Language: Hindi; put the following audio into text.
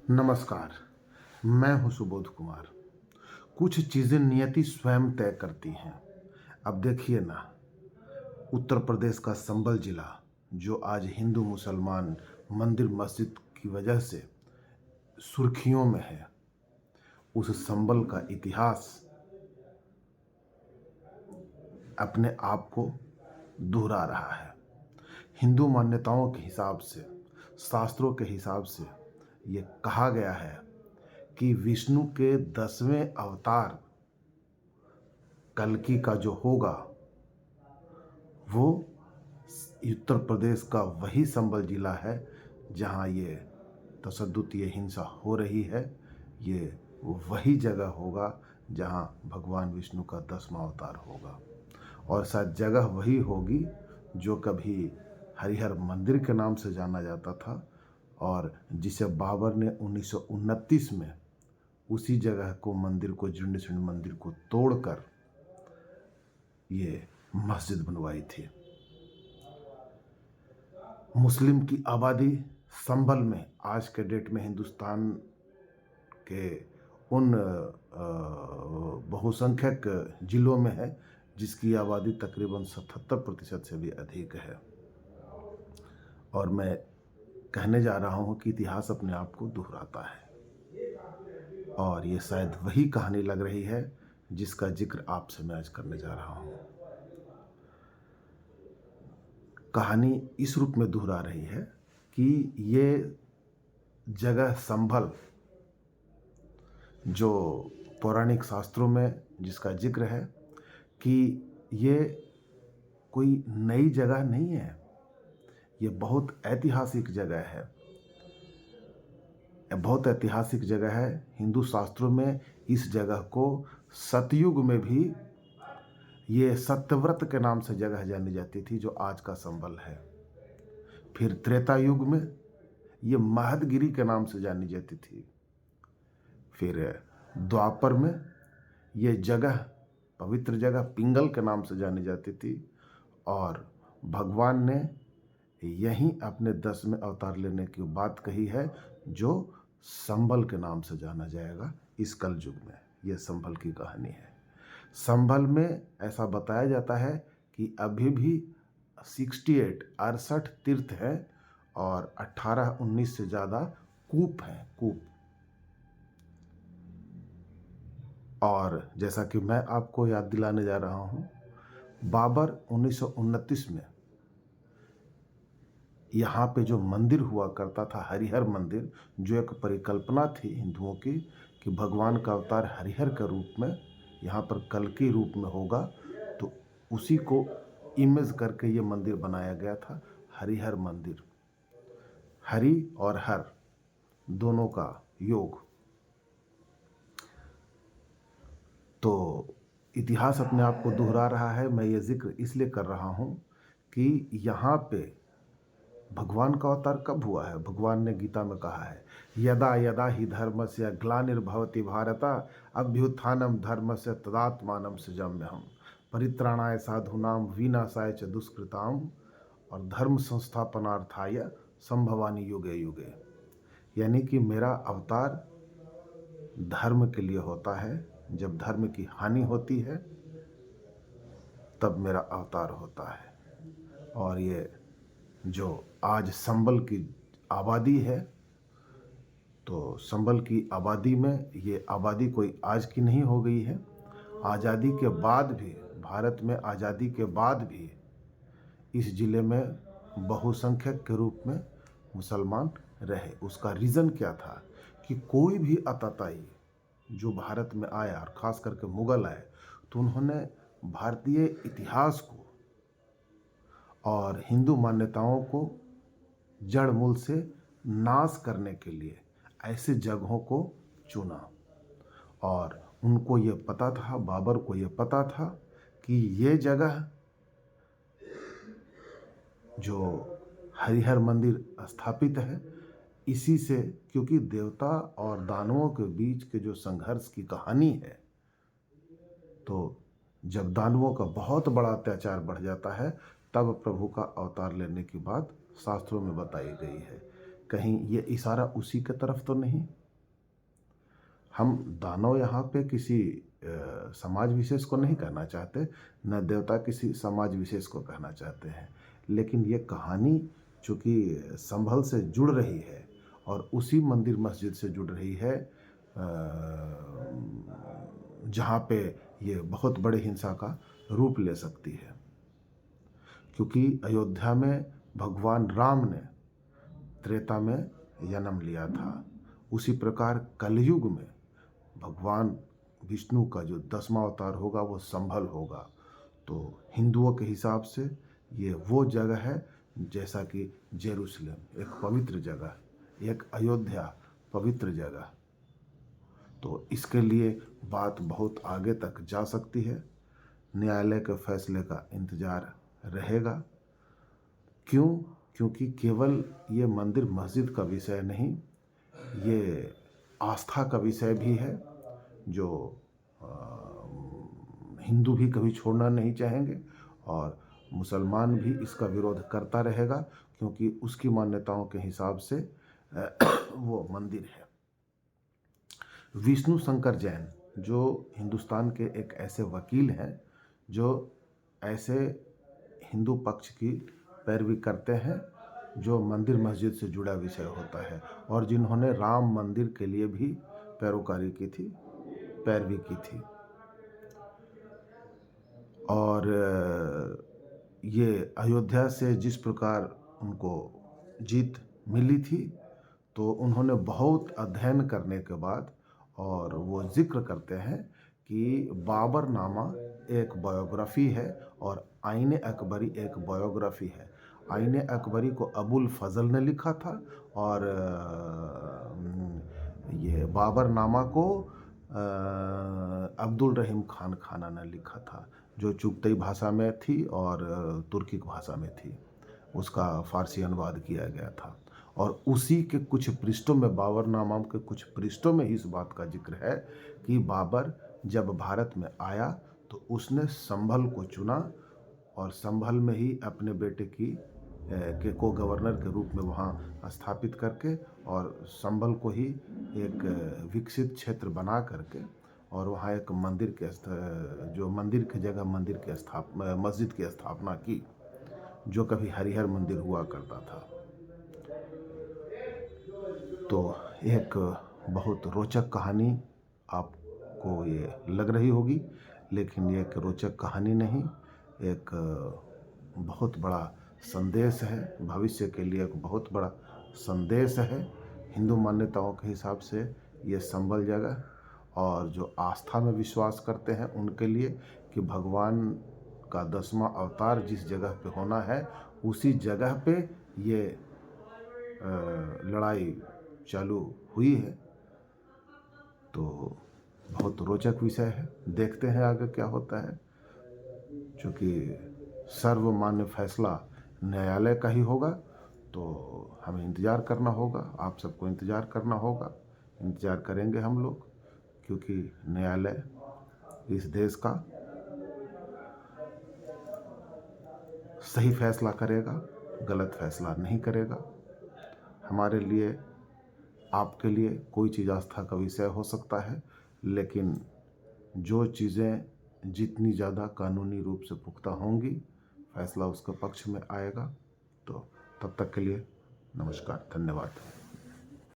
नमस्कार। मैं हूं सुबोध कुमार। कुछ चीज़ें नियति स्वयं तय करती हैं। अब देखिए ना, उत्तर प्रदेश का संबल जिला जो आज हिंदू मुसलमान मंदिर मस्जिद की वजह से सुर्खियों में है, उस संबल का इतिहास अपने आप को दोहरा रहा है। हिंदू मान्यताओं के हिसाब से, शास्त्रों के हिसाब से ये कहा गया है कि विष्णु के 10वें अवतार कल्कि का जो होगा वो उत्तर प्रदेश का वही संबल जिला है जहाँ ये तशद्दुद, ये हिंसा हो रही है। ये वही जगह होगा जहाँ भगवान विष्णु का 10वां अवतार होगा, और शायद जगह वही होगी जो कभी हरिहर मंदिर के नाम से जाना जाता था और जिसे बाबर ने 1929 में उसी जगह को, मंदिर को, जीर्ण शीर्ण मंदिर को तोड़कर ये मस्जिद बनवाई थी। मुस्लिम की आबादी संभल में आज के डेट में हिंदुस्तान के उन बहुसंख्यक जिलों में है जिसकी आबादी तकरीबन 77% से भी अधिक है। और मैं कहने जा रहा हूँ कि इतिहास अपने आप को दोहराता है, और ये शायद वही कहानी लग रही है जिसका जिक्र आपसे मैं आज करने जा रहा हूँ। कहानी इस रूप में दोहरा रही है कि ये जगह संभल, जो पौराणिक शास्त्रों में जिसका जिक्र है, कि ये कोई नई जगह नहीं है, ये बहुत ऐतिहासिक जगह है। बहुत ऐतिहासिक जगह है। हिंदू शास्त्रों में इस जगह को सतयुग में भी ये सत्यव्रत के नाम से जगह जानी जाती थी, जो आज का संबल है। फिर त्रेता युग में ये महदगिरी के नाम से जानी जाती थी। फिर द्वापर में ये जगह, पवित्र जगह, पिंगल के नाम से जानी जाती थी। और भगवान ने यहीं अपने 10वें अवतार लेने की बात कही है, जो संभल के नाम से जाना जाएगा इस कलयुग में। यह संभल की कहानी है। संभल में ऐसा बताया जाता है कि अभी भी 68 तीर्थ हैं और 18-19 से ज़्यादा कूप हैं, कूप। और जैसा कि मैं आपको याद दिलाने जा रहा हूँ, बाबर 1929 में यहाँ पे जो मंदिर हुआ करता था, हरिहर मंदिर, जो एक परिकल्पना थी हिंदुओं की कि भगवान का अवतार हरिहर के रूप में यहाँ पर कल्कि रूप में होगा, तो उसी को इमेज करके ये मंदिर बनाया गया था, हरिहर मंदिर। हरि और हर दोनों का योग। तो इतिहास अपने आप को दोहरा रहा है। मैं ये जिक्र इसलिए कर रहा हूँ कि यहाँ पे भगवान का अवतार कब हुआ है। भगवान ने गीता में कहा है, यदा यदा ही धर्मस्य ग्लानिर्भवति भारत अभ्युत्थानम धर्मस्य तदात्मानं सृजाम्यहम् परित्राणाय साधूनां विनाशाय च दुष्कृतां और धर्म संस्थापनार्थाय संभवानि युगे युगे। यानी कि मेरा अवतार धर्म के लिए होता है। जब धर्म की हानि होती है तब मेरा अवतार होता है। और ये जो आज संबल की आबादी है, तो संबल की आबादी में ये आबादी कोई आज की नहीं हो गई है। आज़ादी के बाद भी, भारत में आज़ादी के बाद भी इस ज़िले में बहुसंख्यक के रूप में मुसलमान रहे। उसका रीज़न क्या था कि कोई भी आतताई जो भारत में आया, और ख़ास करके मुग़ल आए, तो उन्होंने भारतीय इतिहास को और हिंदू मान्यताओं को जड़ मूल से नाश करने के लिए ऐसे जगहों को चुना। और उनको ये पता था, बाबर को ये पता था कि ये जगह जो हरिहर मंदिर स्थापित है, इसी से, क्योंकि देवता और दानवों के बीच के जो संघर्ष की कहानी है, तो जब दानवों का बहुत बड़ा अत्याचार बढ़ जाता है, तब प्रभु का अवतार लेने की बात शास्त्रों में बताई गई है कहीं ये इशारा उसी के तरफ तो नहीं? हम दानव यहाँ पे किसी समाज विशेष को नहीं कहना चाहते, न देवता किसी समाज विशेष को कहना चाहते हैं। लेकिन ये कहानी चूँकि संभल से जुड़ रही है और उसी मंदिर मस्जिद से जुड़ रही है जहाँ पे ये बहुत बड़े हिंसा का रूप ले सकती है। क्योंकि अयोध्या में भगवान राम ने त्रेता में जन्म लिया था, उसी प्रकार कलयुग में भगवान विष्णु का जो 10वां अवतार होगा वो संभल होगा। तो हिंदुओं के हिसाब से ये वो जगह है जैसा कि जेरूसलम एक पवित्र जगह, एक अयोध्या पवित्र जगह। तो इसके लिए बात बहुत आगे तक जा सकती है। न्यायालय के फैसले का इंतज़ार रहेगा। क्यों? क्योंकि केवल ये मंदिर मस्जिद का विषय नहीं, ये आस्था का विषय भी है जो हिंदू भी कभी छोड़ना नहीं चाहेंगे और मुसलमान भी इसका विरोध करता रहेगा, क्योंकि उसकी मान्यताओं के हिसाब से वो मंदिर है। विष्णु शंकर जैन जो हिंदुस्तान के एक ऐसे वकील हैं जो ऐसे हिंदू पक्ष की पैरवी करते हैं जो मंदिर मस्जिद से जुड़ा विषय होता है, और जिन्होंने राम मंदिर के लिए भी पैरोकारी की थी, पैरवी की थी। और ये अयोध्या से जिस प्रकार उनको जीत मिली थी, तो उन्होंने बहुत अध्ययन करने के बाद, और वो जिक्र करते हैं कि बाबरनामा एक बायोग्राफी है और आईने अकबरी एक बायोग्राफी है। आईने अकबरी को अबुल फजल ने लिखा था और ये बाबरनामा को अब्दुल रहीम खान खाना ने लिखा था, जो चुगतई भाषा में थी और तुर्किक भाषा में थी। उसका फ़ारसी अनुवाद किया गया था और उसी के कुछ पृष्ठों में, बाबरनामा के कुछ पृष्ठों में इस बात का जिक्र है कि बाबर जब भारत में आया तो उसने संभल को चुना और संभल में ही अपने बेटे के को गवर्नर के रूप में वहाँ स्थापित करके, और संभल को ही एक विकसित क्षेत्र बना करके, और वहाँ एक मंदिर के जो मंदिर की जगह मंदिर के मस्जिद की स्थापना की, जो कभी हरिहर मंदिर हुआ करता था। तो एक बहुत रोचक कहानी आपको ये लग रही होगी, लेकिन ये एक रोचक कहानी नहीं, एक बहुत बड़ा संदेश है, भविष्य के लिए एक बहुत बड़ा संदेश है। हिंदू मान्यताओं के हिसाब से ये संभल जगह, और जो आस्था में विश्वास करते हैं उनके लिए कि भगवान का 10वां अवतार जिस जगह पे होना है, उसी जगह पे ये लड़ाई चालू हुई है। तो बहुत रोचक विषय है, देखते हैं आगे क्या होता है। चूँकि सर्वमान्य फैसला न्यायालय का ही होगा, तो हमें इंतज़ार करना होगा, आप सबको इंतज़ार करना होगा। इंतज़ार करेंगे हम लोग, क्योंकि न्यायालय इस देश का सही फैसला करेगा, गलत फैसला नहीं करेगा। हमारे लिए, आपके लिए कोई चीज़ आस्था का विषय हो सकता है, लेकिन जो चीज़ें जितनी ज़्यादा कानूनी रूप से पुख्ता होंगी, फैसला उसके पक्ष में आएगा। तो तब तक के लिए नमस्कार, धन्यवाद।